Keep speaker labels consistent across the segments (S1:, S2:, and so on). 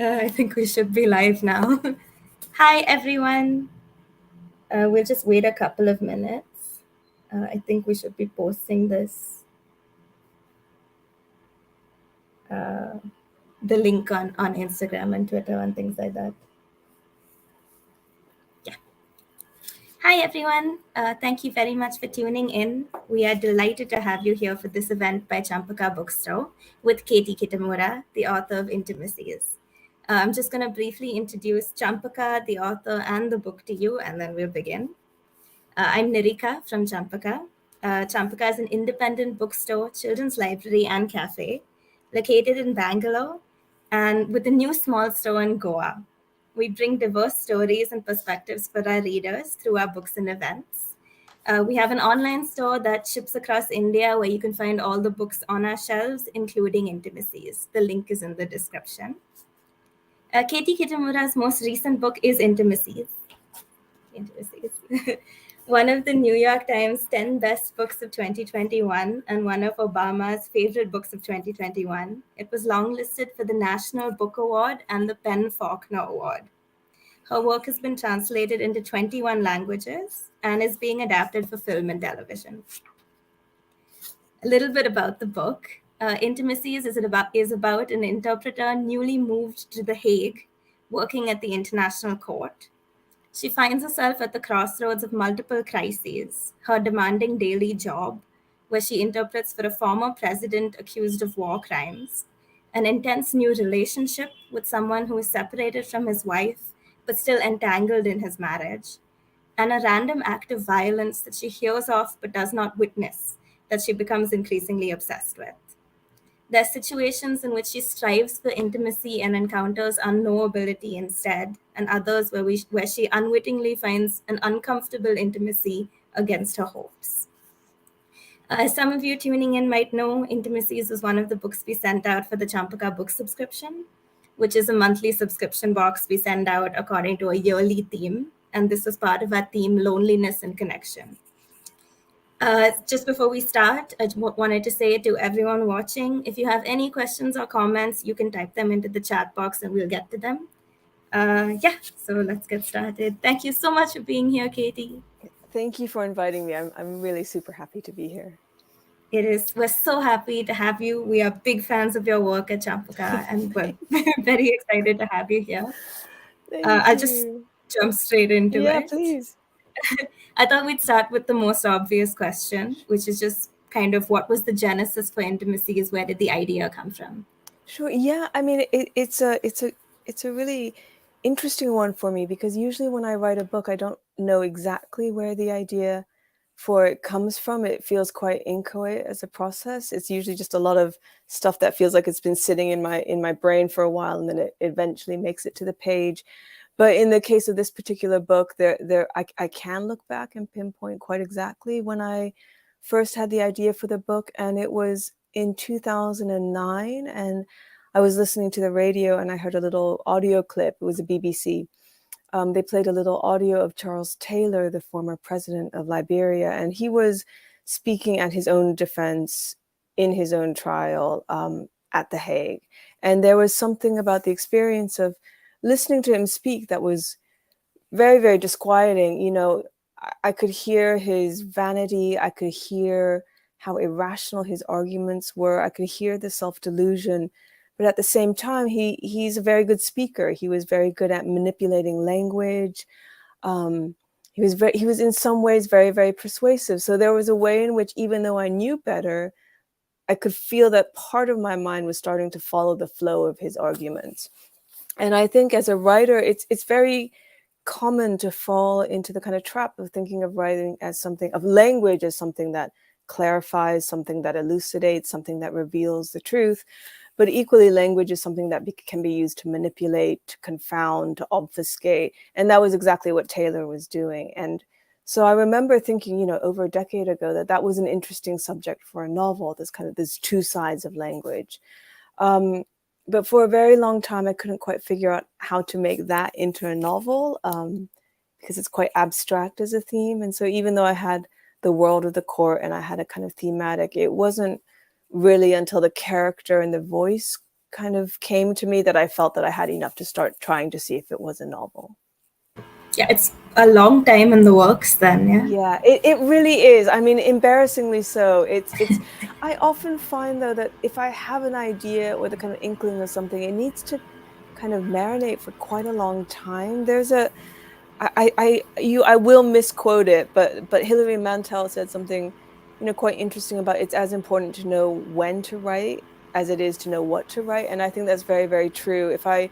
S1: I think we should be live now. Hi, everyone. We'll just wait a couple of minutes. I think we should be posting the link on Instagram and Twitter and things like that. Yeah. Hi, everyone. Thank you very much for tuning in. We are delighted to have you here for this event by Champaca Bookstore with Katie Kitamura, the author of Intimacies. I'm just going to briefly introduce Champaca, the author, and the book to you, and then we'll begin. I'm Nirica from Champaca. Champaca is an independent bookstore, children's library, and cafe located in Bangalore and with a new small store in Goa. We bring diverse stories and perspectives for our readers through our books and events. We have an online store that ships across India where you can find all the books on our shelves, including Intimacies. The link is in the description. Katie Kitamura's most recent book is Intimacies. One of the New York Times 10 best books of 2021 and one of Obama's favorite books of 2021. It was longlisted for the National Book Award and the Faulkner Award. Her work has been translated into 21 languages and is being adapted for film and television. A little bit about the book. Intimacies is about an interpreter newly moved to The Hague, working at the International Court. She finds herself at the crossroads of multiple crises. Her demanding daily job, where she interprets for a former president accused of war crimes, an intense new relationship with someone who is separated from his wife but still entangled in his marriage, and a random act of violence that she hears of but does not witness, that she becomes increasingly obsessed with. There are situations in which she strives for intimacy and encounters unknowability instead, and others where she unwittingly finds an uncomfortable intimacy against her hopes. As some of you tuning in might know, Intimacies was one of the books we sent out for the Champaca book subscription, which is a monthly subscription box we send out according to a yearly theme. And this was part of our theme, Loneliness and Connection. Just before we start, I wanted to say to everyone watching, if you have any questions or comments, you can type them into the chat box and we'll get to them. So let's get started. Thank you so much for being here, Katie.
S2: Thank you for inviting me. I'm really super happy to be here.
S1: It is. We're so happy to have you. We are big fans of your work at Champaca, and we're very excited to have you here. I'll just jump straight into it.
S2: Yeah, please.
S1: I thought we'd start with the most obvious question, which is just kind of what was the genesis for Intimacies? Where did the idea come from?
S2: Sure. Yeah, I mean, it's a really interesting one for me because usually when I write a book, I don't know exactly where the idea for it comes from. It feels quite inchoate as a process. It's usually just a lot of stuff that feels like it's been sitting in my brain for a while, and then it eventually makes it to the page. But in the case of this particular book, I can look back and pinpoint quite exactly when I first had the idea for the book, and it was in 2009, and I was listening to the radio and I heard a little audio clip. It was a BBC. They played a little audio of Charles Taylor, the former president of Liberia, and he was speaking at his own defense in his own trial at The Hague. And there was something about the experience of listening to him speak that was very, very disquieting. You know, I could hear his vanity. I could hear how irrational his arguments were. I could hear the self-delusion. But at the same time, he's a very good speaker. He was very good at manipulating language. He was in some ways very, very persuasive. So there was a way in which, even though I knew better, I could feel that part of my mind was starting to follow the flow of his arguments. And I think as a writer, it's very common to fall into the kind of trap of thinking of writing as something, of language as something that clarifies, something that elucidates, something that reveals the truth. But equally, language is something that can be used to manipulate, to confound, to obfuscate. And that was exactly what Taylor was doing. And so I remember thinking, you know, over a decade ago, that was an interesting subject for a novel, this two sides of language. But for a very long time, I couldn't quite figure out how to make that into a novel because it's quite abstract as a theme. And so even though I had the world of the court and I had a kind of thematic, it wasn't really until the character and the voice kind of came to me that I felt that I had enough to start trying to see if it was a novel.
S1: Yeah, it's a long time in the works then, yeah?
S2: Yeah, it really is. I mean, embarrassingly so. I often find though that if I have an idea or the kind of inkling of something, it needs to kind of marinate for quite a long time. There's a I will misquote it, but Hilary Mantel said something, quite interesting about it's as important to know when to write as it is to know what to write. And I think that's very, very true. If I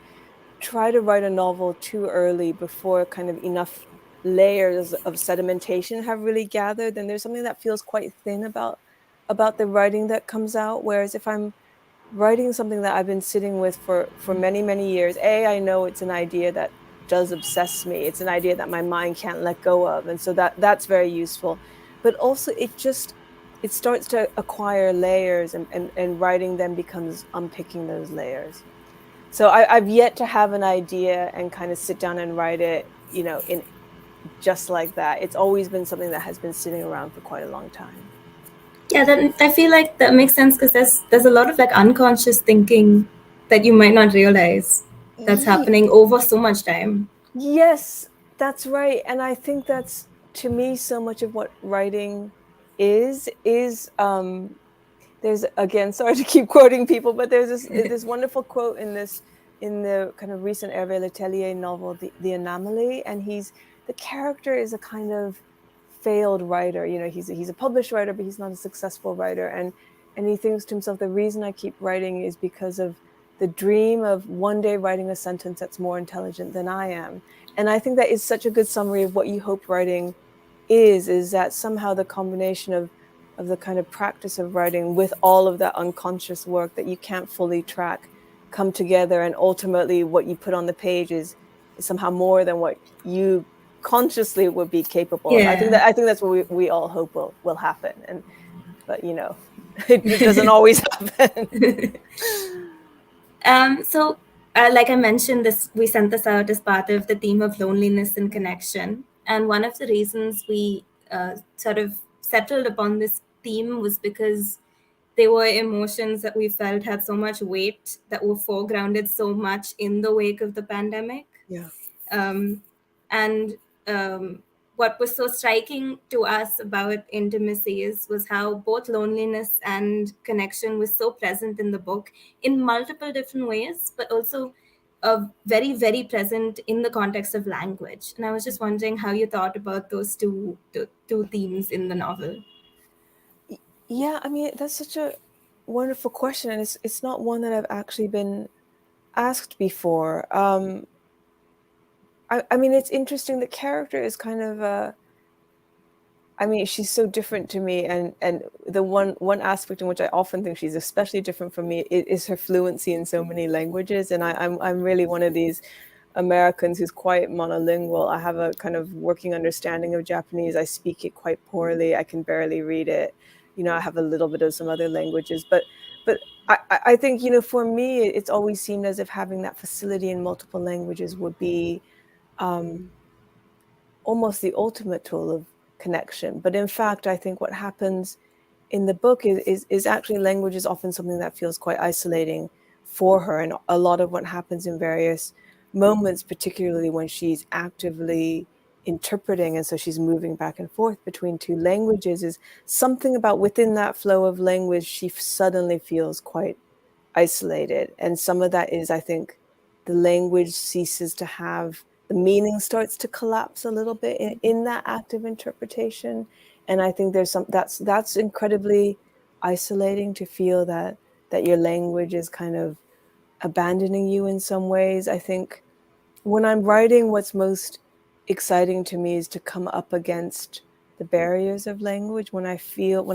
S2: try to write a novel too early before kind of enough layers of sedimentation have really gathered, then there's something that feels quite thin about the writing that comes out. Whereas if I'm writing something that I've been sitting with for many, many years, I know it's an idea that does obsess me. It's an idea that my mind can't let go of. And so that's very useful. But also it starts to acquire layers, and writing then becomes unpicking those layers. So I've yet to have an idea and kind of sit down and write it, in just like that. It's always been something that has been sitting around for quite a long time.
S1: Yeah, that I feel like that makes sense because there's a lot of like unconscious thinking that you might not realize that's happening over so much time.
S2: Yes, that's right. And I think that's, to me, so much of what writing is there's, again, sorry to keep quoting people, but there's this wonderful quote in the kind of recent Hervé Letellier novel, The Anomaly, and the character is a kind of failed writer. He's a published writer, but he's not a successful writer, and he thinks to himself, the reason I keep writing is because of the dream of one day writing a sentence that's more intelligent than I am. And I think that is such a good summary of what you hope writing is that somehow the combination of the kind of practice of writing with all of that unconscious work that you can't fully track come together, and ultimately what you put on the page is somehow more than what you consciously would be capable of. I think that's what we all hope will happen, but it doesn't always happen.
S1: So, like I mentioned, we sent this out as part of the theme of loneliness and connection. And one of the reasons we sort of settled upon this theme was because they were emotions that we felt had so much weight, that were foregrounded so much in the wake of the pandemic.
S2: Yeah.
S1: And what was so striking to us about Intimacies was how both loneliness and connection was so present in the book in multiple different ways, but also very, very present in the context of language. And I was just wondering how you thought about those two themes in the novel.
S2: Yeah, I mean, that's such a wonderful question, and it's not one that I've actually been asked before. I mean, it's interesting. The character is kind of I mean, she's so different to me, and the one aspect in which I often think she's especially different from me is her fluency in so many languages. And I'm really one of these Americans who's quite monolingual. I have a kind of working understanding of Japanese. I speak it quite poorly. I can barely read it. I have a little bit of some other languages, but I think, for me, it's always seemed as if having that facility in multiple languages would be almost the ultimate tool of connection. But in fact, I think what happens in the book is actually language is often something that feels quite isolating for her. And a lot of what happens in various moments, particularly when she's actively interpreting, and so she's moving back and forth between two languages, is something about within that flow of language, she suddenly feels quite isolated. And some of that is, I think, the language ceases to have, the meaning starts to collapse a little bit in that active interpretation. And I think there's that's incredibly isolating, to feel that your language is kind of abandoning you in some ways. I think when I'm writing, what's most exciting to me is to come up against the barriers of language, when I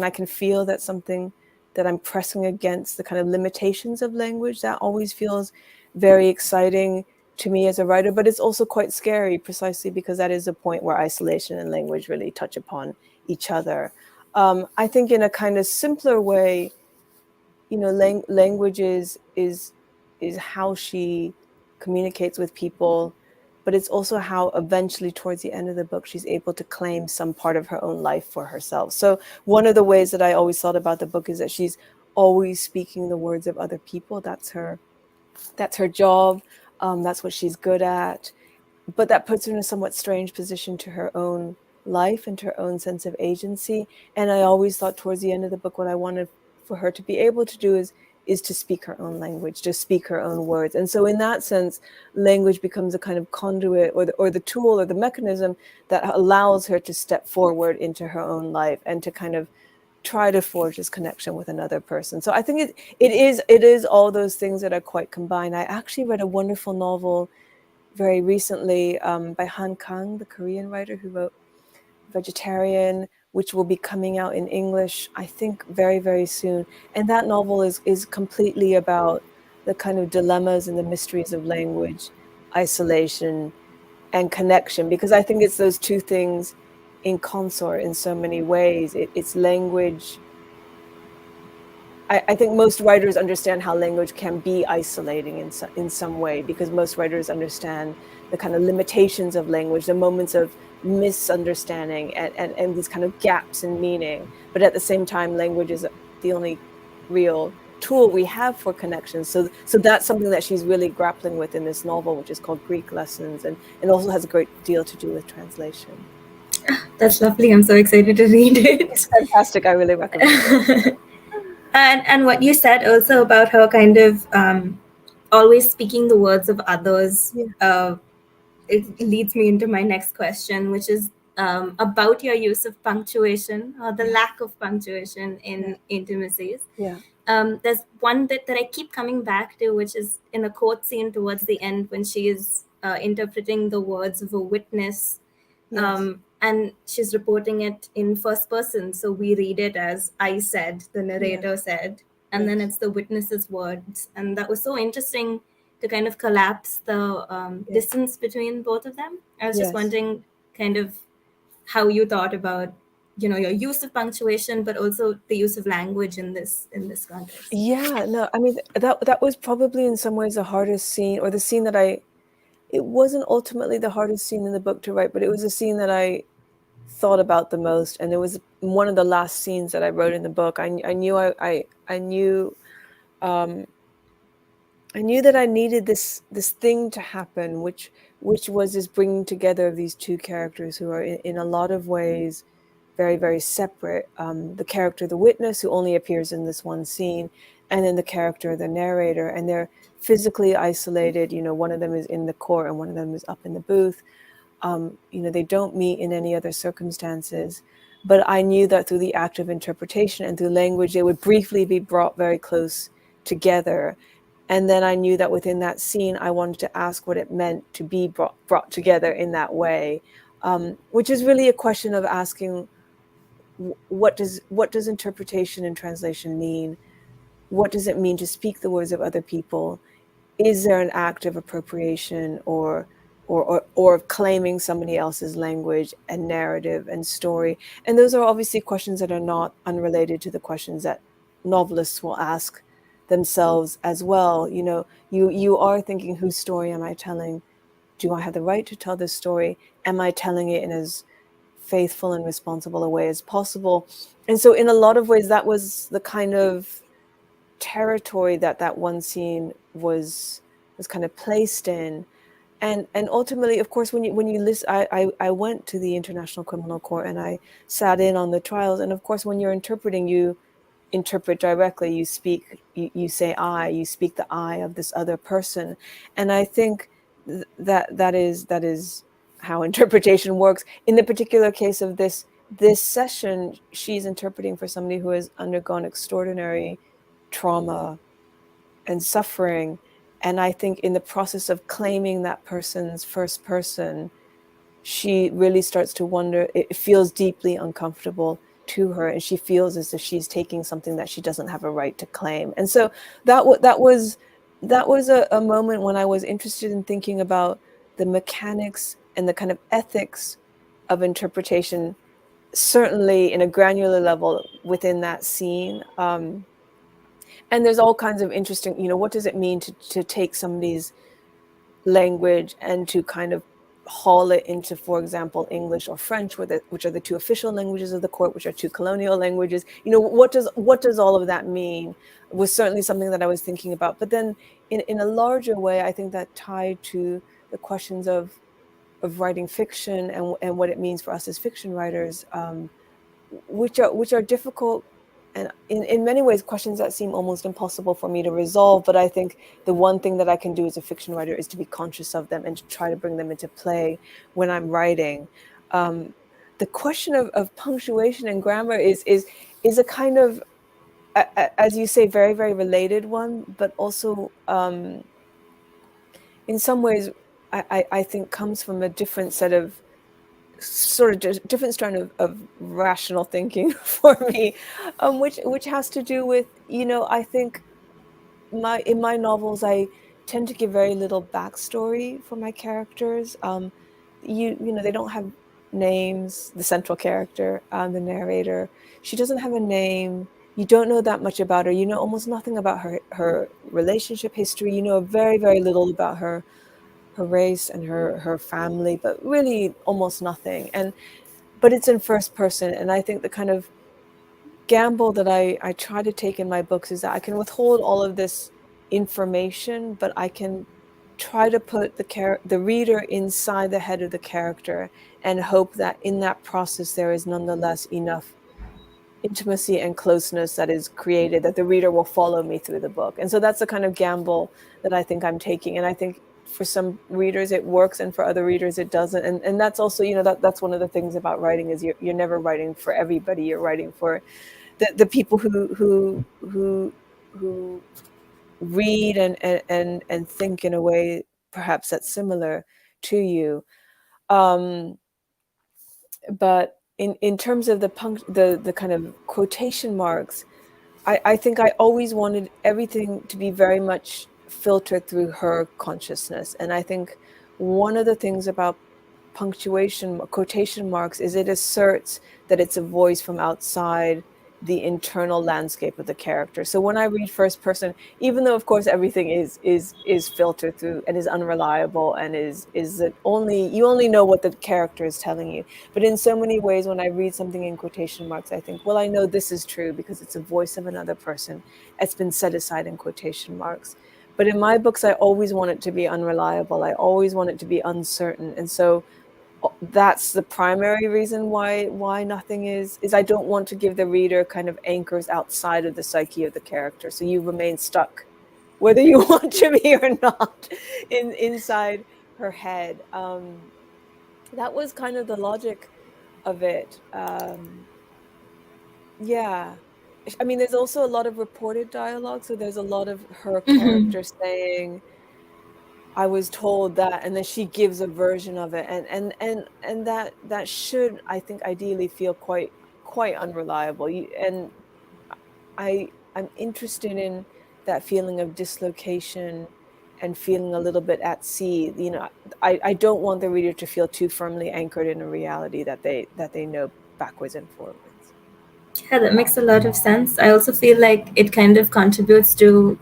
S2: can feel that something, that I'm pressing against the kind of limitations of language. That always feels very exciting to me as a writer, but it's also quite scary, precisely because that is a point where isolation and language really touch upon each other. I think in a kind of simpler way, language is how she communicates with people, but it's also how eventually towards the end of the book she's able to claim some part of her own life for herself. So one of the ways that I always thought about the book is that she's always speaking the words of other people. That's her that's her job, that's what she's good at. But that puts her in a somewhat strange position to her own life and to her own sense of agency. And I always thought towards the end of the book, what I wanted for her to be able to do is to speak her own language, to speak her own words. And so in that sense, language becomes a kind of conduit or the tool or the mechanism that allows her to step forward into her own life and to kind of try to forge this connection with another person. So I think it is all those things that are quite combined. I actually read a wonderful novel very recently by Han Kang, the Korean writer who wrote Vegetarian, which will be coming out in English, I think, very, very soon. And that novel is completely about the kind of dilemmas and the mysteries of language, isolation, and connection, because I think it's those two things in consort in so many ways. It's language. I think most writers understand how language can be isolating in some way, because most writers understand the kind of limitations of language, the moments of misunderstanding and these kind of gaps in meaning. But at the same time, language is the only real tool we have for connection. So that's something that she's really grappling with in this novel, which is called Greek Lessons, and also has a great deal to do with translation.
S1: That's lovely. I'm so excited to read it.
S2: It's fantastic. I really recommend it.
S1: And what you said also about her kind of always speaking the words of others, it leads me into my next question, which is about your use of punctuation or the lack of punctuation in Intimacies.
S2: Yeah.
S1: There's one bit that I keep coming back to, which is in a court scene towards the end when she is interpreting the words of a witness.
S2: Yes.
S1: And she's reporting it in first person. So we read it as I said, the narrator said, and then it's the witness's words. And that was so interesting to kind of collapse the distance between both of them. I was just wondering kind of how you thought about, your use of punctuation, but also the use of language in this context.
S2: Yeah, no, I mean, that was probably in some ways the hardest scene, or the scene that it wasn't ultimately the hardest scene in the book to write, but it was a scene that I thought about the most. And it was one of the last scenes that I wrote in the book. I knew that I needed this thing to happen, which was this bringing together of these two characters who are in a lot of ways very, very separate. The character, the witness, who only appears in this one scene, and then the character, the narrator, and they're physically isolated. One of them is in the court and one of them is up in the booth. They don't meet in any other circumstances. But I knew that through the act of interpretation and through language, they would briefly be brought very close together. And then I knew that within that scene, I wanted to ask what it meant to be brought together in that way, which is really a question of asking, what does interpretation and translation mean? What does it mean to speak the words of other people? Is there an act of appropriation or of claiming somebody else's language and narrative and story? And those are obviously questions that are not unrelated to the questions that novelists will ask themselves as well. You are thinking, whose story am I telling? Do I have the right to tell this story? Am I telling it in as faithful and responsible a way as possible? And so in a lot of ways, that was the kind of territory that one scene was kind of placed in. And ultimately, of course, when you listen, I went to the International Criminal Court and I sat in on the trials. And of course, when you're interpreting, you interpret directly. You speak, you say I, you speak the I of this other person. And I think that is how interpretation works. In the particular case of this session, she's interpreting for somebody who has undergone extraordinary trauma and suffering. And I think in the process of claiming that person's first person, she really starts to wonder, it feels deeply uncomfortable to her, and she feels as if she's taking something that she doesn't have a right to claim. And so that was a moment when I was interested in thinking about the mechanics and the kind of ethics of interpretation, certainly in a granular level within that scene. And there's all kinds of interesting, what does it mean to take somebody's language and to kind of haul it into, for example, English or French, which are the two official languages of the court, which are two colonial languages. What does all of that mean? Was certainly something that I was thinking about. But then in a larger way, I think that tied to the questions of writing fiction and what it means for us as fiction writers, which are difficult, and in many ways questions that seem almost impossible for me to resolve. But I think the one thing that I can do as a fiction writer is to be conscious of them and to try to bring them into play when I'm writing. The question of punctuation and grammar is a kind of, as you say, very, very related one, but also in some ways I think comes from a different set of sort of different strand of rational thinking for me, which has to do with, I think in my novels I tend to give very little backstory for my characters. They don't have names. The central character, the narrator, she doesn't have a name. You don't know that much about her. You know almost nothing about her relationship history. You know very, very little about her race and her family, but really almost nothing. But it's in first person, and I think the kind of gamble that I try to take in my books is that I can withhold all of this information, but I can try to put the reader inside the head of the character and hope that in that process there is nonetheless enough intimacy and closeness that is created, that the reader will follow me through the book. And so that's the kind of gamble that I think I'm taking. And I think for some readers it works, and for other readers it doesn't. And that's also, that's one of the things about writing, is you're never writing for everybody. You're writing for the people who read and think in a way perhaps that's similar to you. But in terms of the kind of quotation marks, I think I always wanted everything to be very much filtered through her consciousness. And I think one of the things about quotation marks, is it asserts that it's a voice from outside the internal landscape of the character. So when I read first person, even though of course everything is filtered through and is unreliable and is that you only know what the character is telling you, but in so many ways when I read something in quotation marks, I think, well, I know this is true because it's a voice of another person. It's been set aside in quotation marks. But in my books, I always want it to be unreliable. I always want it to be uncertain. And so that's the primary reason why nothing is I don't want to give the reader kind of anchors outside of the psyche of the character, so you remain stuck whether you want to be or not inside her head. That was kind of the logic of it. Yeah, I mean, there's also a lot of reported dialogue, so there's a lot of her
S1: Mhm.
S2: character saying, I was told that, and then she gives a version of it, and that should, I think, ideally feel quite unreliable. And I'm interested in that feeling of dislocation and feeling a little bit at sea. I don't want the reader to feel too firmly anchored in a reality that they know backwards and forwards.
S1: Yeah, that makes a lot of sense. I also feel like it kind of contributes to,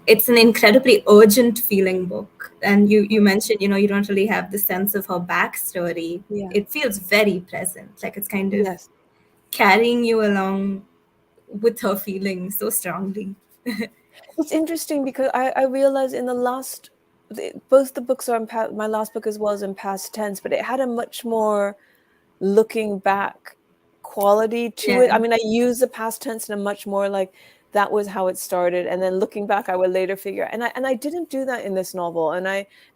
S1: it's an incredibly urgent feeling book. And you mentioned, you don't really have the sense of her backstory.
S2: Yeah.
S1: It feels very present, like it's kind of
S2: Yes.
S1: carrying you along with her feeling so strongly.
S2: It's interesting because I realized in both the books are my last book as well as in past tense, but it had a much more looking back quality to it.
S1: Yeah.
S2: I mean, I use the past tense in a much more like that was how it started, and then looking back, I would later figure. And I didn't do that in this novel, and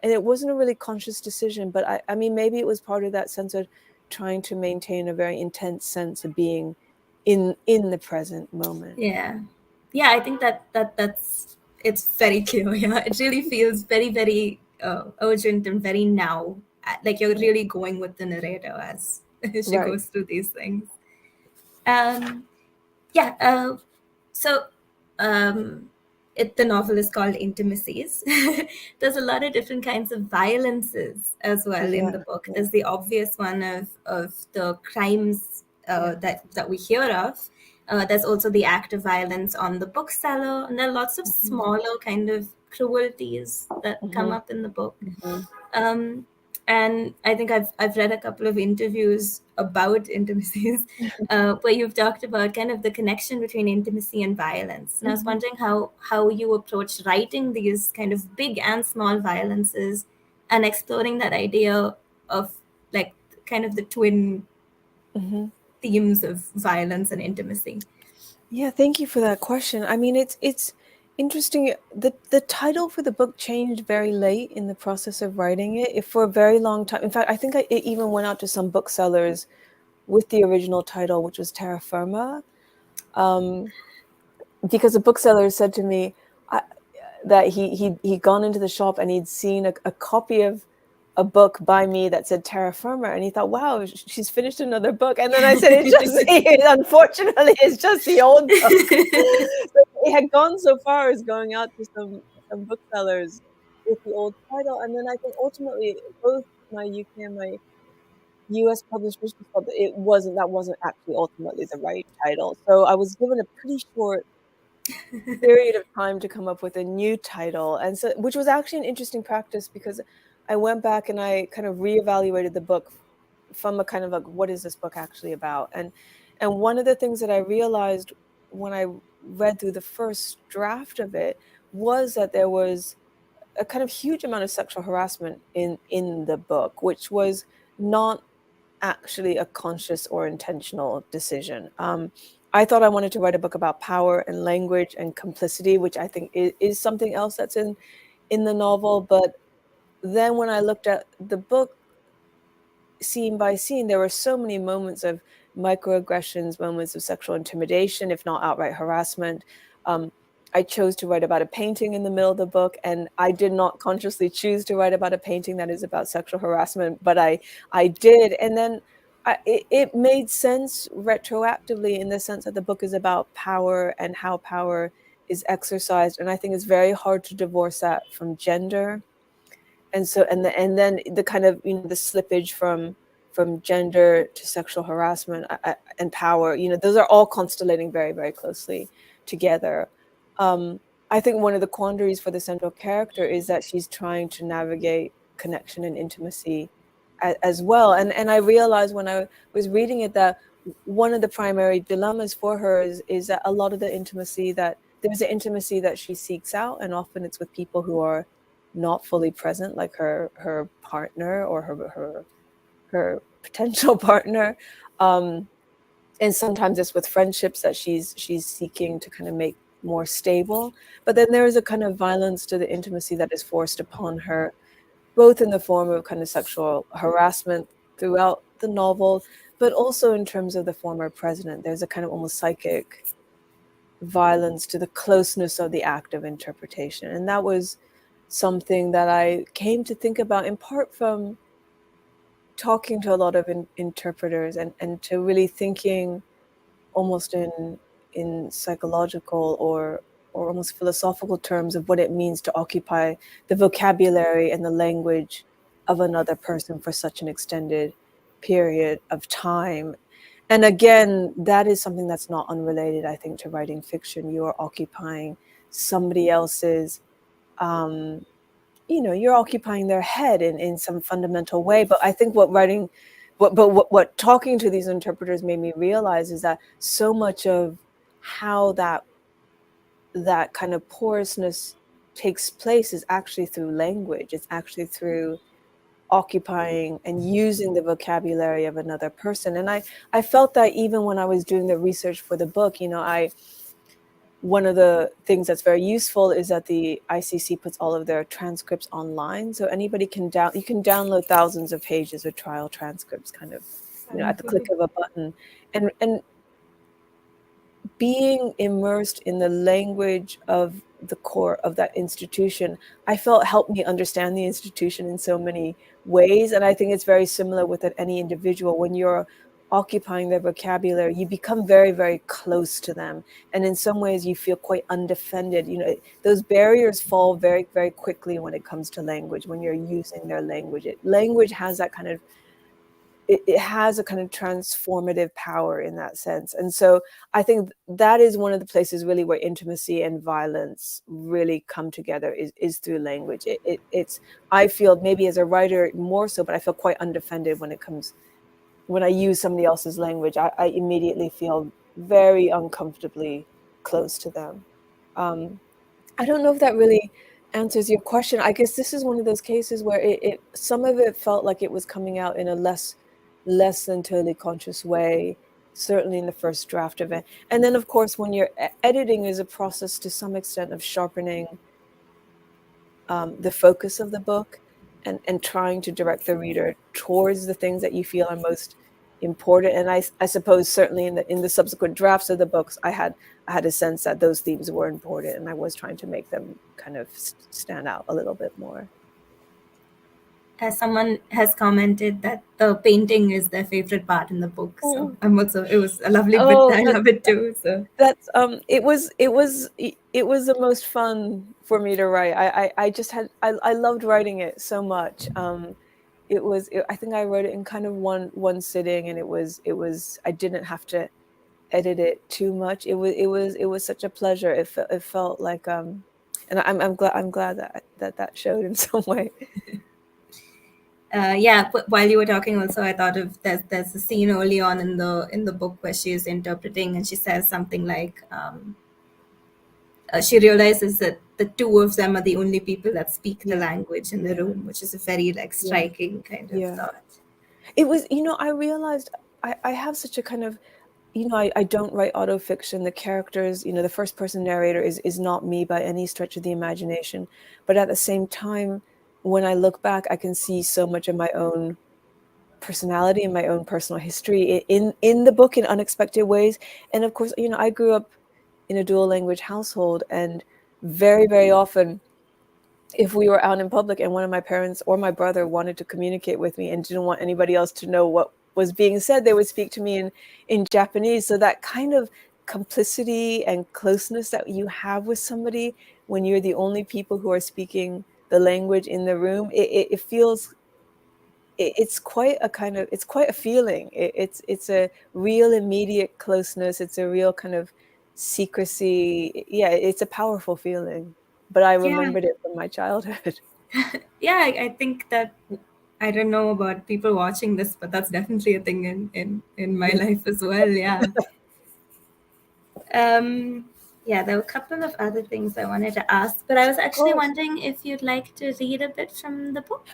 S2: it wasn't a really conscious decision. But I mean, maybe it was part of that sense of trying to maintain a very intense sense of being in the present moment.
S1: Yeah, I think that's it's very clear. Yeah, it really feels very, very urgent and very now, like you're really going with the narrator as she
S2: Right.
S1: goes through these things. um yeah so um the novel is called Intimacies. There's a lot of different kinds of violences as well in
S2: Yeah.
S1: the book.
S2: Yeah.
S1: There's the obvious one of the crimes
S2: Yeah.
S1: that we hear of. There's also the act of violence on the bookseller, and there are lots of
S2: Mhm.
S1: smaller kind of cruelties that come
S2: Mhm.
S1: up in the book.
S2: Mhm.
S1: Um, And I think I've read a couple of interviews about intimacies where you've talked about kind of the connection between intimacy and violence. And I was wondering how you approach writing these kind of big and small violences and exploring that idea of like kind of the twin themes of violence and intimacy.
S2: Yeah, thank you for that question. I mean, it's interesting. The title for the book changed very late in the process of writing it. If for a very long time, in fact, I think it even went out to some booksellers with the original title, which was Terra Firma, because a bookseller said to me that he'd gone into the shop and he'd seen a copy of a book by me that said Terra Firma, and he thought, wow, she's finished another book. And then I said, it's just, unfortunately, it's just the old book. So it had gone so far as going out to some booksellers with the old title. And then I think ultimately both my UK and my US publishers felt that that wasn't actually ultimately the right title. So I was given a pretty short period of time to come up with a new title, and so which was actually an interesting practice, because I went back and I kind of reevaluated the book from a kind of like, what is this book actually about? And one of the things that I realized when I read through the first draft of it was that there was a kind of huge amount of sexual harassment in the book, which was not actually a conscious or intentional decision. I thought I wanted to write a book about power and language and complicity, which I think is something else that's in the novel. But then when I looked at the book scene by scene, there were so many moments of microaggressions, moments of sexual intimidation, if not outright harassment. I chose to write about a painting in the middle of the book, and I did not consciously choose to write about a painting that is about sexual harassment, but I did. And then it made sense retroactively, in the sense that the book is about power and how power is exercised. And I think it's very hard to divorce that from gender. And so, and then the kind of, the slippage from gender to sexual harassment and power, those are all constellating very, very closely together. I think one of the quandaries for the central character is that she's trying to navigate connection and intimacy as well. And I realized when I was reading it that one of the primary dilemmas for her is that a lot of the intimacy that there's an intimacy that she seeks out, and often it's with people who are not fully present, like her partner or her potential partner. And sometimes it's with friendships that she's seeking to kind of make more stable. But then there is a kind of violence to the intimacy that is forced upon her, both in the form of kind of sexual harassment throughout the novel, but also in terms of the former president. There's a kind of almost psychic violence to the closeness of the act of interpretation. And that was something that I came to think about, in part from talking to a lot of interpreters, and to really thinking almost in psychological or almost philosophical terms of what it means to occupy the vocabulary and the language of another person for such an extended period of time. And again, that is something that's not unrelated, I think, to writing fiction. You are occupying somebody else's, you're occupying their head in some fundamental way. But I think what talking to these interpreters made me realize is that so much of how that kind of porousness takes place is actually through language. It's actually through occupying and using the vocabulary of another person. And I felt that even when I was doing the research for the book, one of the things that's very useful is that the ICC puts all of their transcripts online. So anybody can you can download thousands of pages of trial transcripts kind of, at the click of a button. And being immersed in the language of the core of that institution, I felt helped me understand the institution in so many ways. And I think it's very similar with any individual. When you're occupying their vocabulary, you become very, very close to them. And in some ways you feel quite undefended. Those barriers fall very, very quickly when it comes to language, when you're using their language. Language has that kind of, it has a kind of transformative power in that sense. And so I think that is one of the places really where intimacy and violence really come together, is through language. It's, I feel maybe as a writer more so, but I feel quite undefended when I use somebody else's language. I immediately feel very uncomfortably close to them. I don't know if that really answers your question. I guess this is one of those cases where some of it felt like it was coming out in a less than totally conscious way, certainly in the first draft of it. And then, of course, when you're editing is a process to some extent of sharpening the focus of the book, and trying to direct the reader towards the things that you feel are most important. And I suppose certainly in the subsequent drafts of the books, I had a sense that those themes were important, and I was trying to make them kind of stand out a little bit more.
S1: As someone has commented that the painting is their favorite part in the book, so I'm also, it was a lovely bit. I love it too. So
S2: that's it was the most fun for me to write. I loved writing it so much. I think I wrote it in kind of one sitting, and it was I didn't have to edit it too much. It was such a pleasure. It felt like and I'm glad that showed in some way.
S1: yeah, but while you were talking also, I thought of there's a scene early on in the book where she is interpreting, and she says something like she realizes that the two of them are the only people that speak the language in the room, which is a very like striking kind of thought.
S2: It was, I realized I have such a kind of, I don't write autofiction. The characters, the first person narrator is not me by any stretch of the imagination. But at the same time, when I look back, I can see so much of my own personality and my own personal history in the book in unexpected ways. And of course, I grew up in a dual language household, and very, very often, if we were out in public and one of my parents or my brother wanted to communicate with me and didn't want anybody else to know what was being said, they would speak to me in Japanese. So that kind of complicity and closeness that you have with somebody when you're the only people who are speaking the language in the room, it feels, it's quite a feeling. It's a real immediate closeness. It's a real kind of secrecy. Yeah, it's a powerful feeling. But I remembered it from my childhood.
S1: Yeah, I think that, I don't know about people watching this, but that's definitely a thing in my life as well. Yeah. Yeah, there were a couple of other things I wanted to ask, but I was actually wondering if you'd like to read a bit from the book.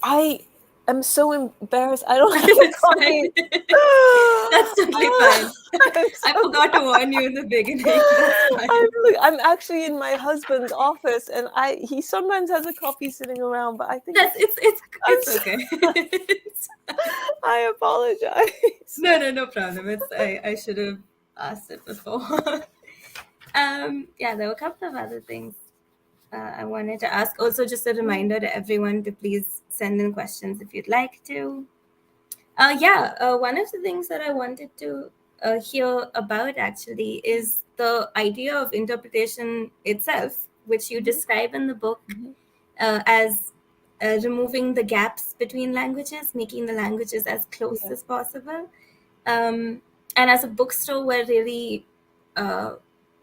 S2: I'm so embarrassed. I don't have a copy.
S1: That's totally fine. I forgot to warn you in the beginning. That's fine.
S2: I'm actually in my husband's office, and he sometimes has a copy sitting around, but I think
S1: it's okay.
S2: I apologize.
S1: No problem. I should have asked it before. Yeah, there were a couple of other things I wanted to ask. Also, just a reminder to everyone to please send in questions if you'd like to. One of the things that I wanted to hear about actually is the idea of interpretation itself, which you describe in the book as removing the gaps between languages, making the languages as close as possible. And as a bookstore, we're really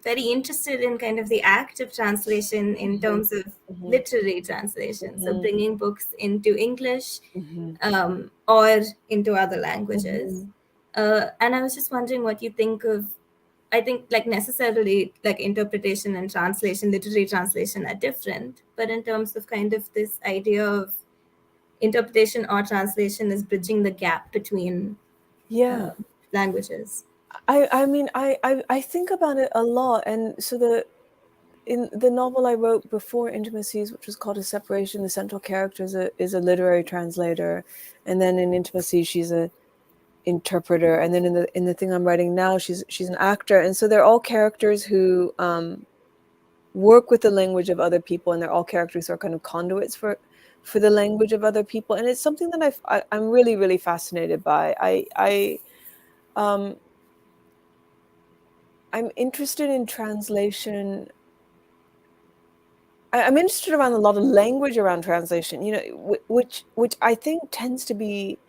S1: very interested in kind of the act of translation in terms of literary translation. So bringing books into English or into other languages. And I was just wondering what you think of, I think like necessarily like interpretation and translation, literary translation are different, but in terms of kind of this idea of interpretation or translation is bridging the gap between languages.
S2: I mean, I think about it a lot. And so in the novel I wrote before Intimacies, which was called A Separation, the central character is a literary translator. And then in Intimacies, she's a interpreter. And then in the thing I'm writing now, she's an actor. And so they're all characters who work with the language of other people, and they're all characters who are kind of conduits for the language of other people. And it's something that I'm really, really fascinated by. I'm interested in translation. I'm interested around a lot of language around translation, which I think tends to be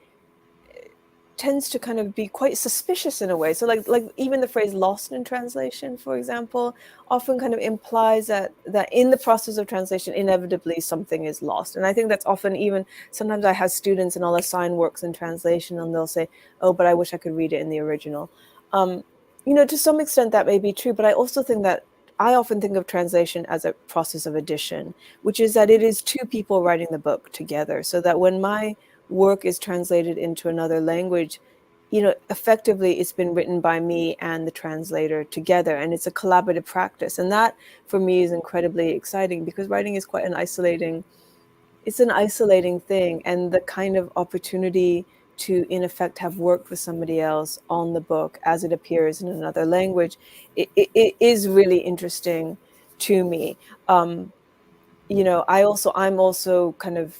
S2: tends to kind of be quite suspicious in a way. So like even the phrase lost in translation, for example, often kind of implies that in the process of translation, inevitably something is lost. And I think that's often, even sometimes I have students and I'll assign works in translation and they'll say, oh, but I wish I could read it in the original. To some extent that may be true, but I also think that I often think of translation as a process of addition, which is that it is two people writing the book together, so that when my work is translated into another language, effectively it's been written by me and the translator together, and it's a collaborative practice. And that for me is incredibly exciting, because writing is quite an isolating thing, and the kind of opportunity to in effect have worked with somebody else on the book as it appears in another language, it is really interesting to me. I'm also kind of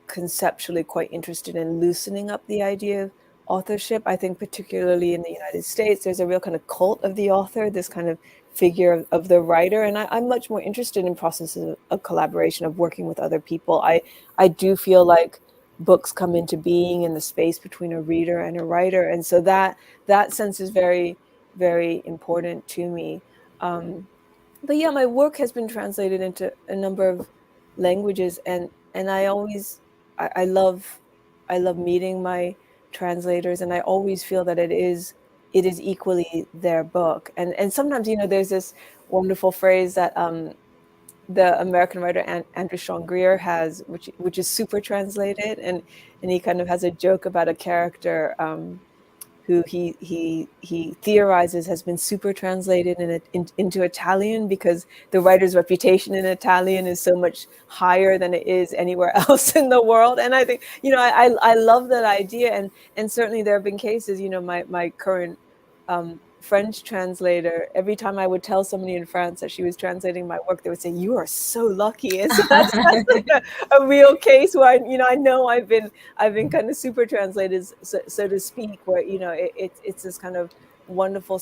S2: conceptually quite interested in loosening up the idea of authorship. I think particularly in the United States, there's a real kind of cult of the author, this kind of figure of the writer. And I'm much more interested in processes of collaboration, of working with other people. I do feel like books come into being in the space between a reader and a writer. And so that sense is very, very important to me. But yeah, my work has been translated into a number of languages, and I love meeting my translators, and I always feel that it is equally their book. And sometimes, there's this wonderful phrase that the American writer Andrew Sean Greer has, which is super translated, and he kind of has a joke about a character who he theorizes has been super translated into Italian, because the writer's reputation in Italian is so much higher than it is anywhere else in the world. And I think, I love that idea. And certainly there have been cases, my current French translator, every time I would tell somebody in France that she was translating my work, they would say, "You are so lucky." And so that's like a real case where I know I've been kind of super translated, so to speak, where it's this kind of wonderful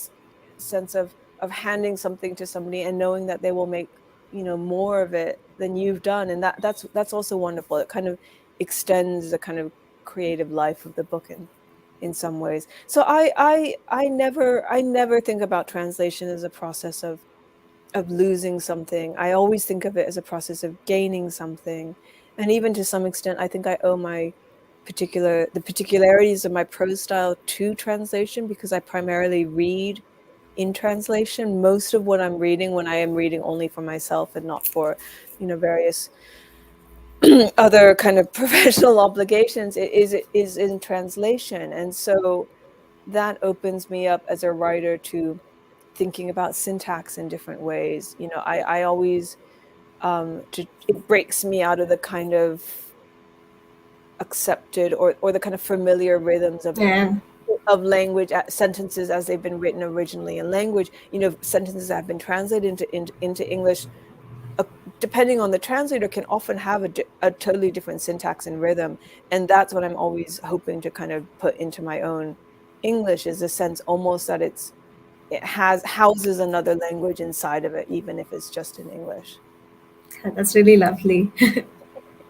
S2: sense of handing something to somebody and knowing that they will make more of it than you've done, and that's also wonderful. It kind of extends the kind of creative life of the book in some ways. So I never think about translation as a process of losing something. I always think of it as a process of gaining something. And even to some extent, I think I owe the particularities of my prose style to translation, because I primarily read in translation. Most of what I'm reading, when I am reading only for myself and not for, various other kind of professional obligations, is in translation. And so that opens me up as a writer to thinking about syntax in different ways. I always it breaks me out of the kind of accepted or the kind of familiar rhythms of language, sentences as they've been written originally in language. Sentences that have been translated into English, depending on the translator, can often have a totally different syntax and rhythm. And that's what I'm always hoping to kind of put into my own English, is a sense almost that it houses another language inside of it, even if it's just in English.
S1: That's really lovely.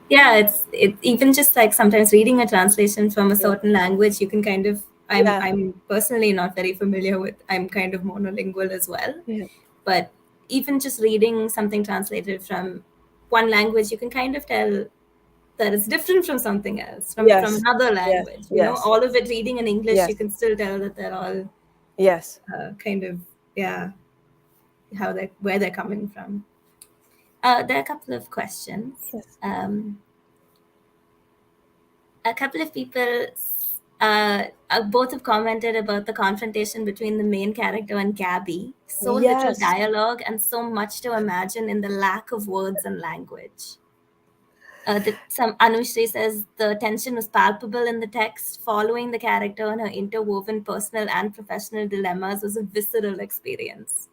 S1: Yeah, it's even just like sometimes reading a translation from a certain language, you can kind of, I'm personally not very familiar with, I'm kind of monolingual as well.
S2: Yeah.
S1: But even just reading something translated from one language, you can kind of tell that it's different from something else, from another language. All of it reading in English, you can still tell that they're all kind of, where they're coming from. There are a couple of questions.
S2: Yes.
S1: A couple of people both have commented about the confrontation between the main character and Gabby. So little dialogue and so much to imagine in the lack of words and language. Some Anushri says the tension was palpable in the text. Following the character and her interwoven personal and professional dilemmas was a visceral experience.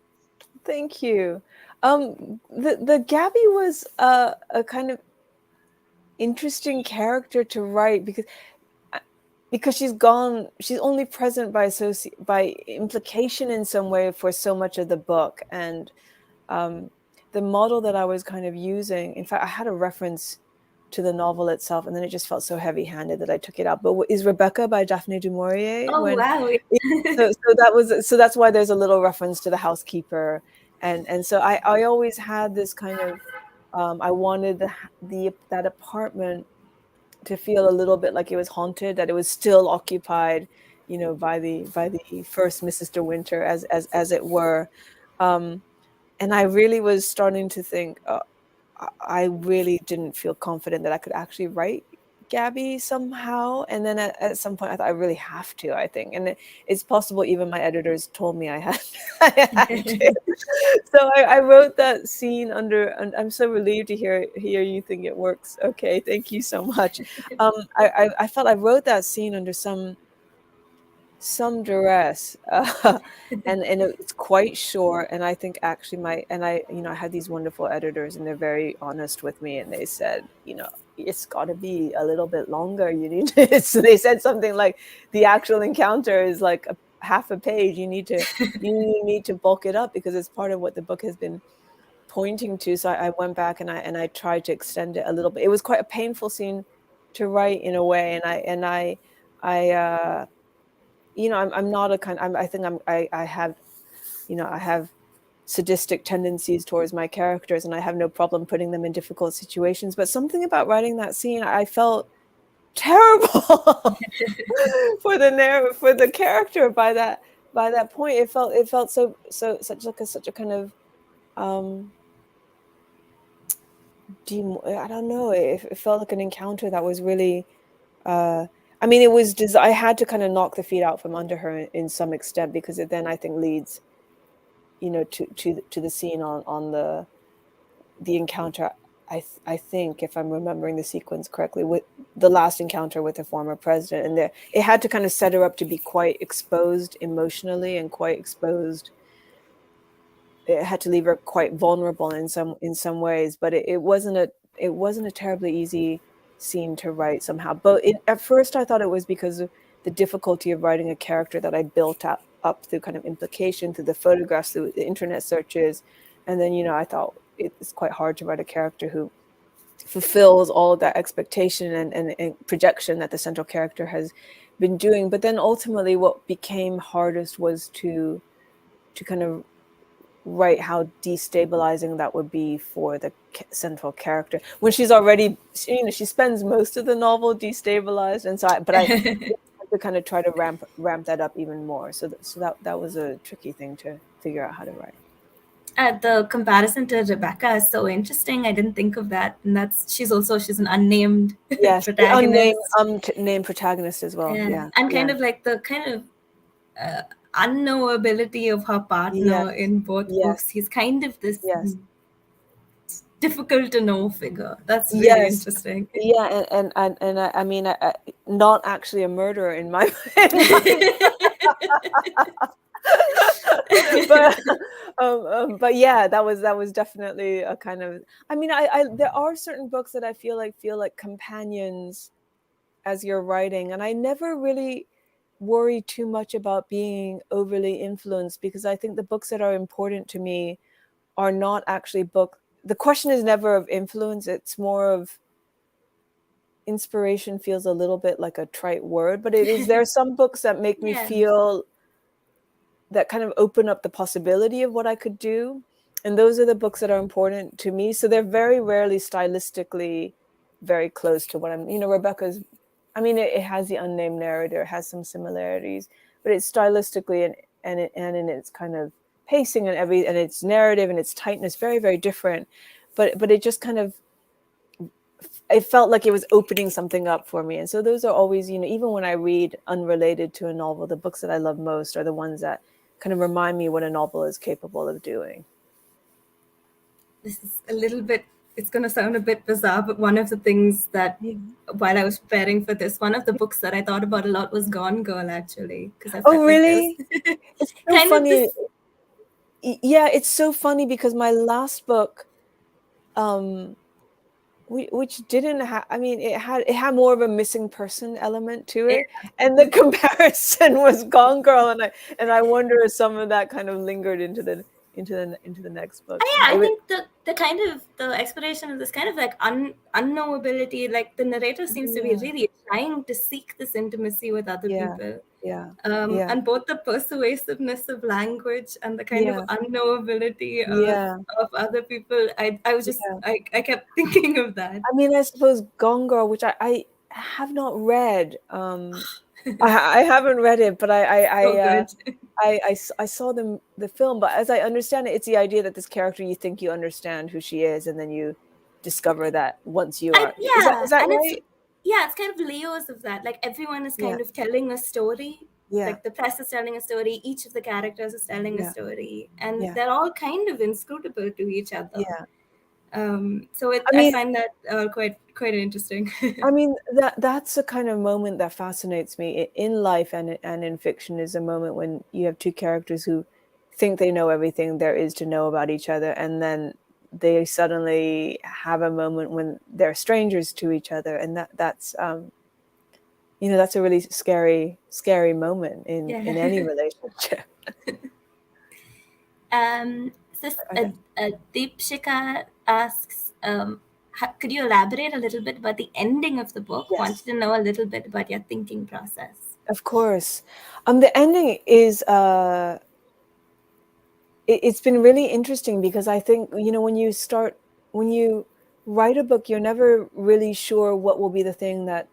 S2: Thank you. The Gabby was a kind of interesting character to write, because she's only present by implication in some way for so much of the book. And the model that I was kind of using, in fact, I had a reference to the novel itself, and then it just felt so heavy-handed that I took it out. But is Rebecca by Daphne du Maurier?
S1: Oh, wow.
S2: So that's why there's a little reference to the housekeeper, and so I always had this kind of I wanted that apartment to feel a little bit like it was haunted, that it was still occupied, by the first Mrs. De Winter, as it were. And I really was starting to think, I really didn't feel confident that I could actually write Gabby somehow. And then at some point I thought I really have to, I think. And it's possible even my editors told me I had, I had to. So I wrote that scene under, and I'm so relieved to hear you think it works. Okay, thank you so much. I felt I wrote that scene under some duress, and it's quite short. And I think actually I had these wonderful editors, and they're very honest with me, and they said, it's got to be a little bit longer. You need to. So they said something like, the actual encounter is like half a page. You need to bulk it up, because it's part of what the book has been pointing to. So I went back and I tried to extend it a little bit. It was quite a painful scene to write in a way, and I I'm not a kind. I have sadistic tendencies towards my characters, and I have no problem putting them in difficult situations. But something about writing that scene, I felt terrible for the character by that point. It felt such a kind of I don't know. It felt like an encounter that was really. It was. I had to kind of knock the feet out from under her in some extent, because it then I think leads, to the scene on the encounter. I think, if I'm remembering the sequence correctly, with the last encounter with the former president, and it had to kind of set her up to be quite exposed emotionally and quite exposed. It had to leave her quite vulnerable in some ways, but it wasn't a terribly easy scene to write somehow. But at first I thought it was because of the difficulty of writing a character that I built up through kind of implication, through the photographs, through the internet searches. And then, I thought it's quite hard to write a character who fulfills all of that expectation and projection that the central character has been doing. But then ultimately what became hardest was to kind of write how destabilizing that would be for the central character when she's already, she spends most of the novel destabilized, and so I had to kind of try to ramp that up even more. So that was a tricky thing to figure out how to write.
S1: The comparison to Rebecca is so interesting. I didn't think of that, and she's an unnamed protagonist.
S2: Unnamed protagonist as well. Yeah.
S1: And kind of like the kind of unknowability of her partner in both books. He's kind of this difficult to know figure. That's really interesting.
S2: Yeah, and I not actually a murderer in my mind. But yeah, that was definitely a kind of. There are certain books that I feel like companions as you're writing, and I never really worry too much about being overly influenced, because I think the books that are important to me are not actually the question is never of influence, it's more of inspiration. Feels a little bit like a trite word, but there are some books that make me feel, that kind of open up the possibility of what I could do, and those are the books that are important to me. So they're very rarely stylistically very close to what I'm, Rebecca's, it has the unnamed narrator, it has some similarities, but it's stylistically and in its kind of pacing and its narrative and its tightness, very, very different. But it just kind of, it felt like it was opening something up for me. And so those are always, even when I read unrelated to a novel, the books that I love most are the ones that kind of remind me what a novel is capable of doing.
S1: This is a little bit, it's going to sound a bit bizarre, but one of the things that, while I was preparing for this, one of the books that I thought about a lot was Gone Girl, actually.
S2: Oh, really? It's so funny. Yeah, it's so funny, because my last book, which didn't have, it had more of a missing person element to it, and the comparison was Gone Girl, and I wonder if some of that kind of lingered into into the next book.
S1: Yeah, I think the kind of the exploration of this kind of like unknowability, like the narrator seems to be really trying to seek this intimacy with other people. And both the persuasiveness of language and the kind of unknowability of other people. I was just I kept thinking of that.
S2: I mean, I suppose Gone Girl, which I have not read. I haven't read it, but I saw the film. But as I understand it, it's the idea that this character, you think you understand who she is, and then you discover that once you are. Is that right?
S1: It's kind of layers of that. Like everyone is kind of telling a story. Like the press is telling a story. Each of the characters is telling a story, and they're all kind of inscrutable to each other. So I find that quite interesting.
S2: I mean, that's a kind of moment that fascinates me in life and in fiction, is a moment when you have two characters who think they know everything there is to know about each other, and then they suddenly have a moment when they're strangers to each other, and that's that's a really scary moment in any relationship.
S1: Deepshika asks, could you elaborate a little bit about the ending of the book? Wanted to know a little bit about your thinking process.
S2: Of course. The ending is it's been really interesting, because I think, when you write a book, you're never really sure what will be the thing that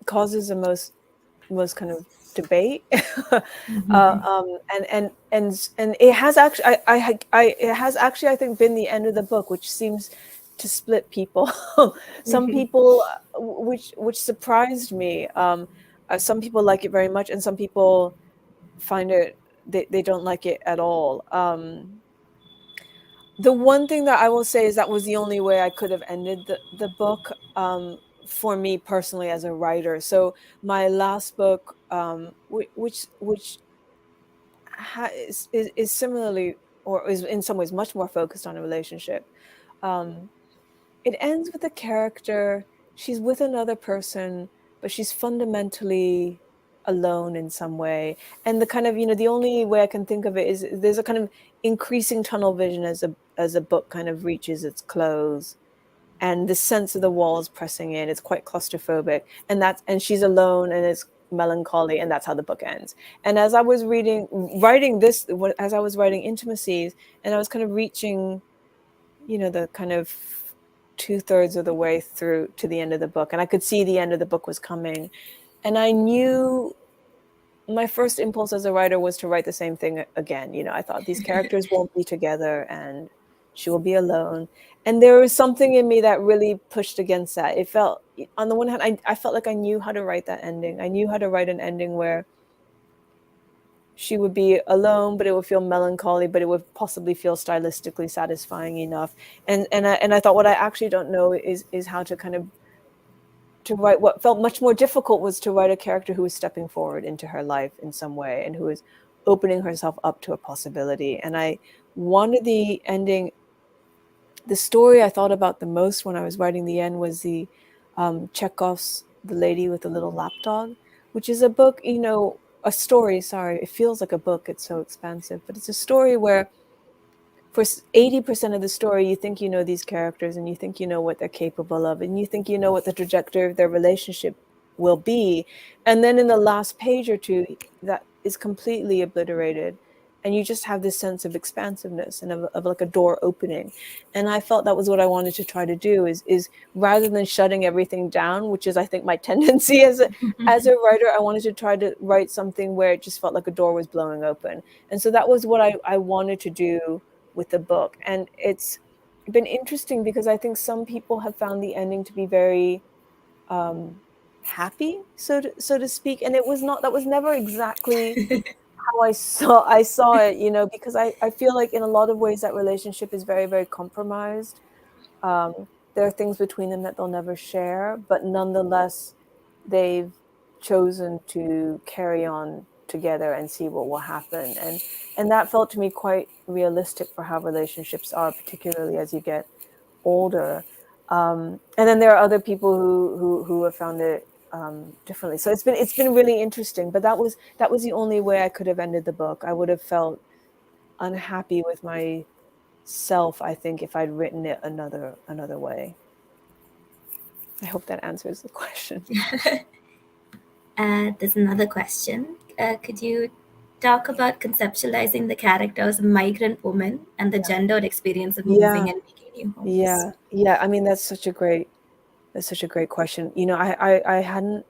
S2: causes the most kind of debate. And it has actually it has actually, I think, been the end of the book, which seems to split people. Some people, which surprised me. Some people like it very much, and some people find it, they don't like it at all. The one thing that I will say is that was the only way I could have ended the book, for me personally as a writer. So my last book, which is similarly, or is in some ways much more focused on a relationship. It ends with a character. She's with another person, but she's fundamentally alone in some way. And the kind of, the only way I can think of it is there's a kind of increasing tunnel vision as a book kind of reaches its close. And the sense of the walls pressing in, it's quite claustrophobic. And she's alone, and it's melancholy, and that's how the book ends. And as I was writing this, as I was writing Intimacies, and I was kind of reaching, the kind of 2/3 of the way through to the end of the book, and I could see the end of the book was coming, and I knew my first impulse as a writer was to write the same thing again. I thought these characters won't be together, and she will be alone. And there was something in me that really pushed against that. It felt, on the one hand, I felt like I knew how to write that ending. I knew how to write an ending where she would be alone, but it would feel melancholy, but it would possibly feel stylistically satisfying enough. And I thought, what I actually don't know is how to kind of to write. What felt much more difficult was to write a character who was stepping forward into her life in some way, and who was opening herself up to a possibility. And I wanted the ending. The story I thought about the most when I was writing the end was the Chekhov's The Lady with the Little Lapdog, which is a book, a story, sorry, it feels like a book, it's so expansive, but it's a story where for 80% of the story, you think you know these characters, and you think you know what they're capable of, and you think you know what the trajectory of their relationship will be. And then in the last page or two, that is completely obliterated. And you just have this sense of expansiveness and of like a door opening. And I felt that was what I wanted to try to do, is rather than shutting everything down, which is, I think, my tendency as a writer, I wanted to try to write something where it just felt like a door was blowing open. And so that was what I wanted to do with the book. And it's been interesting because I think some people have found the ending to be very happy, so to speak. And that was never exactly how I saw it, because I feel like in a lot of ways that relationship is very, very compromised. There are things between them that they'll never share, but nonetheless, they've chosen to carry on together and see what will happen. And that felt to me quite realistic for how relationships are, particularly as you get older. And then there are other people who have found it differently. So it's been really interesting. But that was the only way I could have ended the book. I would have felt unhappy with myself, I think, if I'd written it another way. I hope that answers the question.
S1: There's another question. Could you talk about conceptualizing the character as a migrant woman and the gendered experience of moving and making new homes?
S2: Yeah. I mean, that's such a great question. You know, I hadn't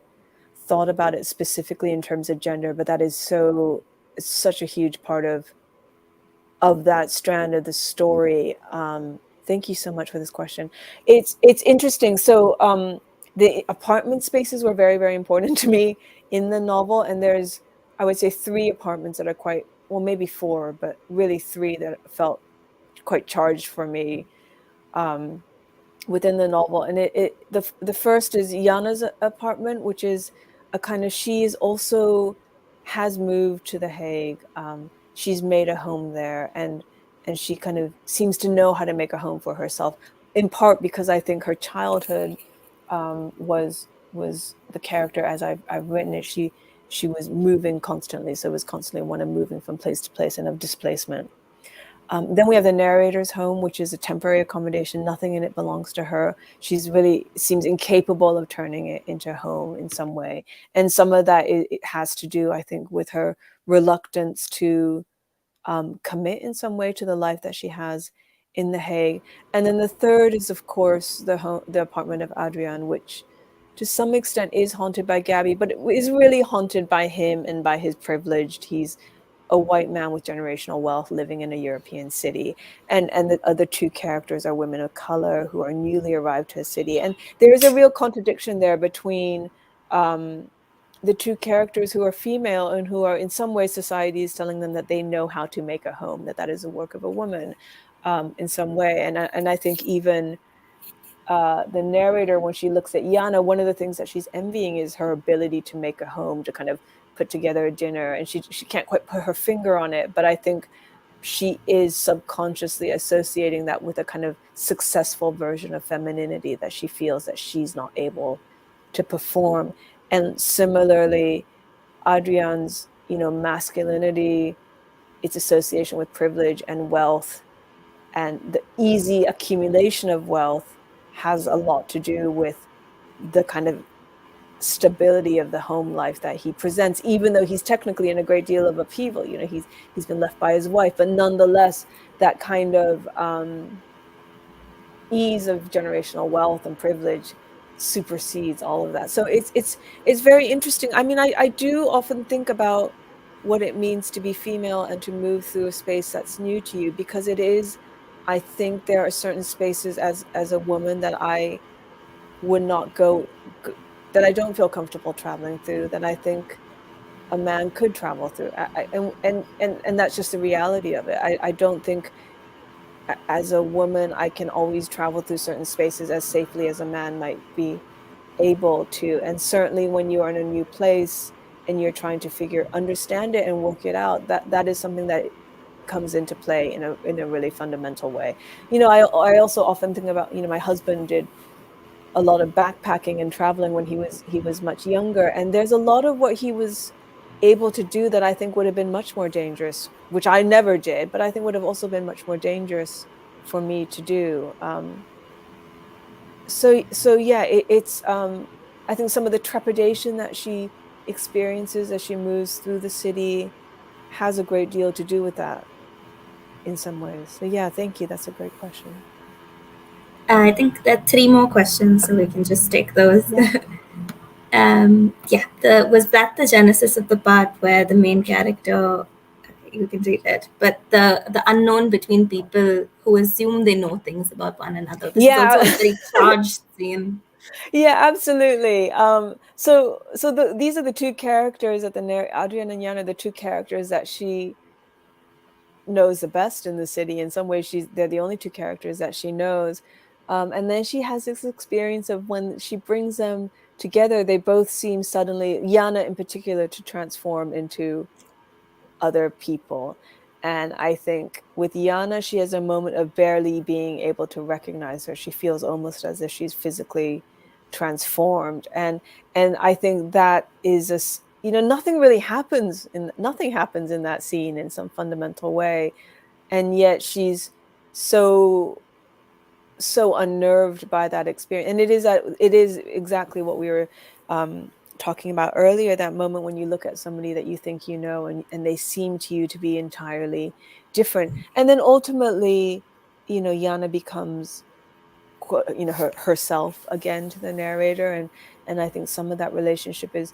S2: thought about it specifically in terms of gender, but that is it's such a huge part of that strand of the story. Thank you so much for this question. It's interesting. So the apartment spaces were very, very important to me in the novel, and there's, I would say, 3 apartments that are quite, well, maybe 4, but really 3 that felt quite charged for me within the novel. And the first is Jana's apartment, which is a kind of, she's also has moved to The Hague. She's made a home there, and she kind of seems to know how to make a home for herself, in part because I think her childhood was the character as I've written it. She was moving constantly, so it was constantly one of moving from place to place and of displacement. Then we have the narrator's home, which is a temporary accommodation. Nothing in it belongs to her. She's really seems incapable of turning it into a home in some way. And some of that it has to do, I think, with her reluctance to commit in some way to the life that she has in The Hague. And then the third is, of course, the apartment of Adrian, which to some extent is haunted by Gabby, but it is really haunted by him and by his privilege. He's a white man with generational wealth living in a European city. And the other 2 characters are women of color who are newly arrived to a city. And there is a real contradiction there between the 2 characters who are female and who are, in some ways, society is telling them that they know how to make a home, that is a work of a woman in some way. And I think even the narrator, when she looks at Jana, one of the things that she's envying is her ability to make a home, to kind of put together a dinner. And she can't quite put her finger on it, but I think she is subconsciously associating that with a kind of successful version of femininity that she feels that she's not able to perform. And similarly, Adrian's, masculinity, its association with privilege and wealth, and the easy accumulation of wealth has a lot to do with the kind of stability of the home life that he presents, even though he's technically in a great deal of upheaval. He's been left by his wife, but nonetheless, that kind of ease of generational wealth and privilege supersedes all of that. So it's very interesting. I mean, I do often think about what it means to be female and to move through a space that's new to you, because it is, I think there are certain spaces as a woman that I would not go, that I don't feel comfortable traveling through, that I think a man could travel through. And that's just the reality of it. I don't think as a woman I can always travel through certain spaces as safely as a man might be able to. And certainly when you are in a new place and you're trying to understand it and work it out, that is something that comes into play in a really fundamental way. I also often think about, my husband did a lot of backpacking and traveling when he was much younger, and there's a lot of what he was able to do that I think would have been much more dangerous, which I never did, but I think would have also been much more dangerous for me to do. So yeah, it's I think some of the trepidation that she experiences as she moves through the city has a great deal to do with that in some ways. So yeah, thank you. That's a great question.
S1: I think there are 3 more questions, so we can just take those.
S2: Yeah.
S1: Was that the genesis of the part where the main character, you can read it, but the unknown between people who assume they know things about one another. This is also a very charged scene.
S2: Yeah, absolutely. These are the 2 characters that Adrian and Jana, the 2 characters that she knows the best in the city. In some ways, they're the only 2 characters that she knows. And then she has this experience of when she brings them together, they both seem suddenly, Jana in particular, to transform into other people. And I think with Jana, she has a moment of barely being able to recognize her. She feels almost as if she's physically transformed. And I think that is nothing happens in that scene in some fundamental way. and yet she's so unnerved by that experience. And it is exactly what we were talking about earlier, that moment when you look at somebody that you think you know, and they seem to you to be entirely different. And then ultimately, Jana becomes, herself again to the narrator, and I think some of that relationship is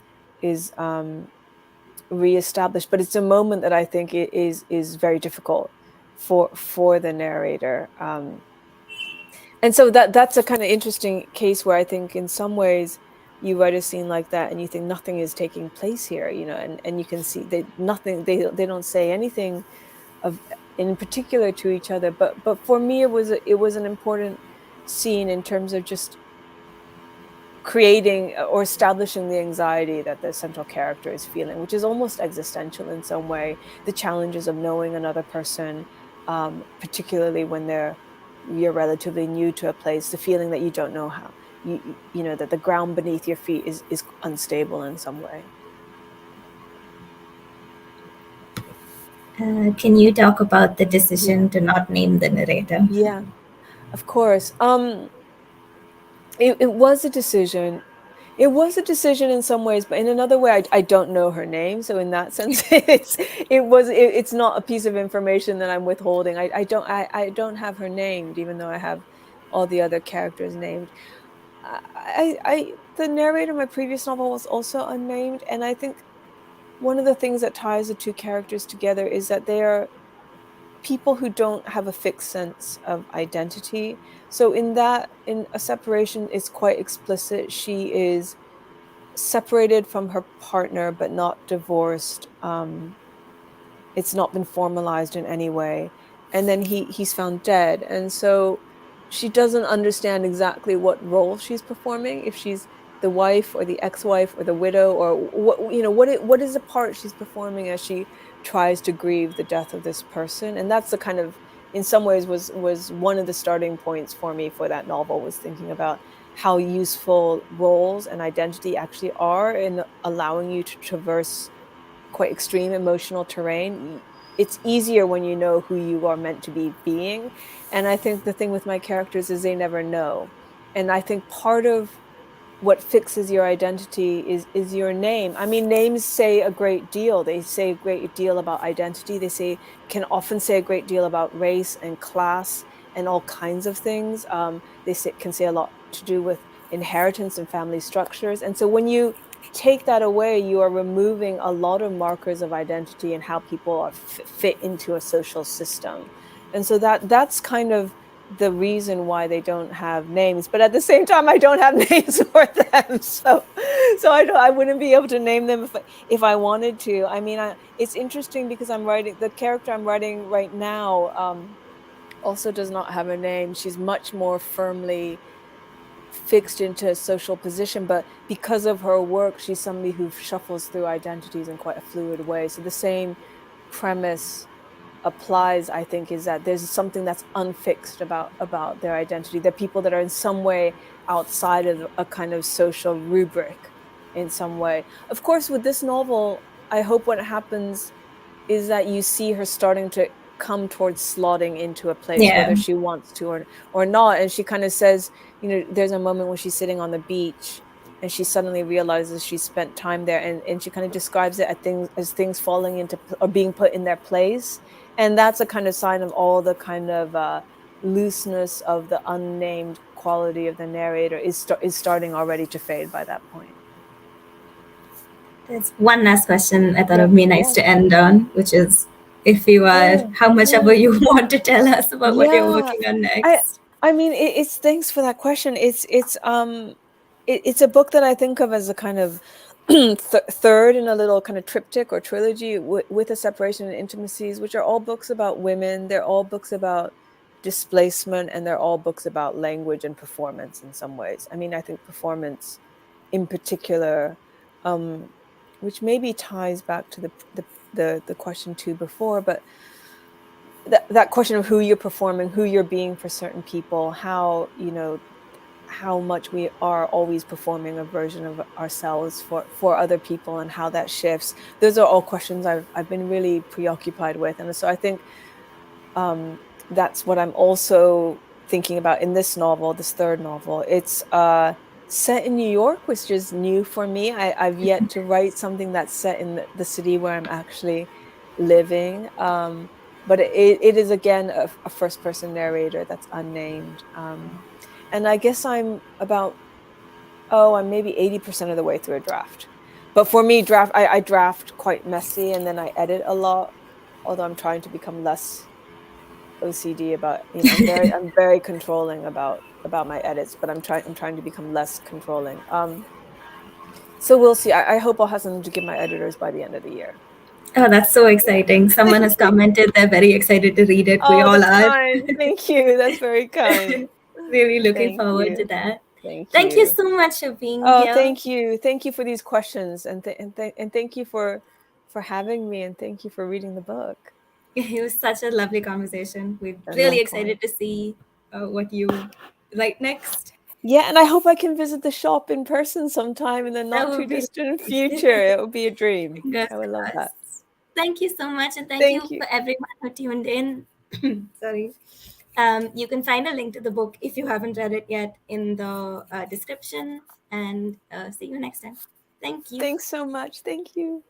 S2: reestablished. But it's a moment that I think is very difficult for the narrator. And so that's a kind of interesting case where I think in some ways you write a scene like that and you think nothing is taking place here, and you can see they don't say anything of in particular to each other. But for me, it was an important scene in terms of just creating or establishing the anxiety that the central character is feeling, which is almost existential in some way. The challenges of knowing another person, particularly when you're relatively new to a place, the feeling that you don't know how that the ground beneath your feet is unstable in some way.
S1: Can you talk about the decision to not name the narrator?
S2: Yeah, of course. It was a decision. It was a decision in some ways, but in another way, I don't know her name. So in that sense, it's not a piece of information that I'm withholding. I don't have her named, even though I have all the other characters named. The narrator of my previous novel was also unnamed, and I think one of the things that ties the two characters together is that they are people who don't have a fixed sense of identity. So in a separation, it's quite explicit. She is separated from her partner, but not divorced. It's not been formalized in any way. And then he's found dead. And so she doesn't understand exactly what role she's performing, if she's the wife or the ex-wife or the widow, or what is the part she's performing as she tries to grieve the death of this person. And that's the kind of, in some ways, was one of the starting points for me for that novel, was thinking about how useful roles and identity actually are in allowing you to traverse quite extreme emotional terrain. It's easier when you know who you are meant to be being. And I think the thing with my characters is they never know. And I think part of what fixes your identity is your name. I mean, names say a great deal. They say a great deal about identity. Can often say a great deal about race and class and all kinds of things. Can say a lot to do with inheritance and family structures. And so when you take that away, you are removing a lot of markers of identity and how people are fit into a social system. And so that's kind of the reason why they don't have names. But at the same time, I don't have names for them, so I wouldn't be able to name them if I wanted to. I mean, it's interesting because the character I'm writing right now also does not have a name. She's much more firmly fixed into a social position, but because of her work, she's somebody who shuffles through identities in quite a fluid way. So the same premise applies, I think, is that there's something that's unfixed about their identity. They're people that are in some way outside of a kind of social rubric in some way. Of course, with this novel, I hope what happens is that you see her starting to come towards slotting into a place, whether she wants to or not. And she kind of says, there's a moment when she's sitting on the beach and she suddenly realizes she spent time there, and she kind of describes it as things falling into or being put in their place. And that's a kind of sign of all the kind of looseness of the unnamed quality of the narrator is starting already to fade by that point.
S1: There's one last question I thought it would be nice to end on, which is, if you are, how much ever you want to tell us about what you're working on next.
S2: I mean, it's thanks for that question. It's a book that I think of as a kind of third in a little kind of triptych or trilogy with a separation and intimacies, which are all books about women. They're all books about displacement, and they're all books about language and performance in some ways. I mean, I think performance in particular, which maybe ties back to the question two before, but that question of who you're performing, who you're being for certain people, how much we are always performing a version of ourselves for other people, and how that shifts. Those are all questions I've been really preoccupied with. And so I think That's what I'm also thinking about in this novel, this third novel. It's set in New York, which is new for me. I've yet to write something that's set in the city where I'm actually living. But it is, again, a first-person narrator that's unnamed. And I guess I'm maybe 80% of the way through a draft. But for me, I draft quite messy, and then I edit a lot, although I'm trying to become less OCD about, I'm very controlling about my edits, but I'm trying to become less controlling. So we'll see. I hope I'll have something to give my editors by the end of the year.
S1: Oh, that's so exciting. Someone has commented they're very excited to read it. We
S2: Oh,
S1: all
S2: that's
S1: are.
S2: kind. Thank you. That's very kind.
S1: Really looking
S2: Thank
S1: forward to
S2: you.
S1: that.
S2: Thank
S1: Thank you
S2: you.
S1: so much for being
S2: Oh,
S1: here.
S2: thank you. Thank you for these questions, and thank you for having me, and thank you for reading the book.
S1: It was such a lovely conversation. We're
S2: And
S1: really
S2: likewise.
S1: excited to see what you write next.
S2: Yeah, and I hope I can visit the shop in person sometime in the
S1: That
S2: not too
S1: would be
S2: distant
S1: lovely.
S2: future. It would be a dream.
S1: Fingers
S2: I would love that.
S1: crossed. Thank you so much, and thank
S2: Thank
S1: you
S2: you.
S1: for everyone who tuned in. Sorry. You can find a link to the book if you haven't read it yet in the description, and see you next time. Thank you.
S2: Thanks so much. Thank you.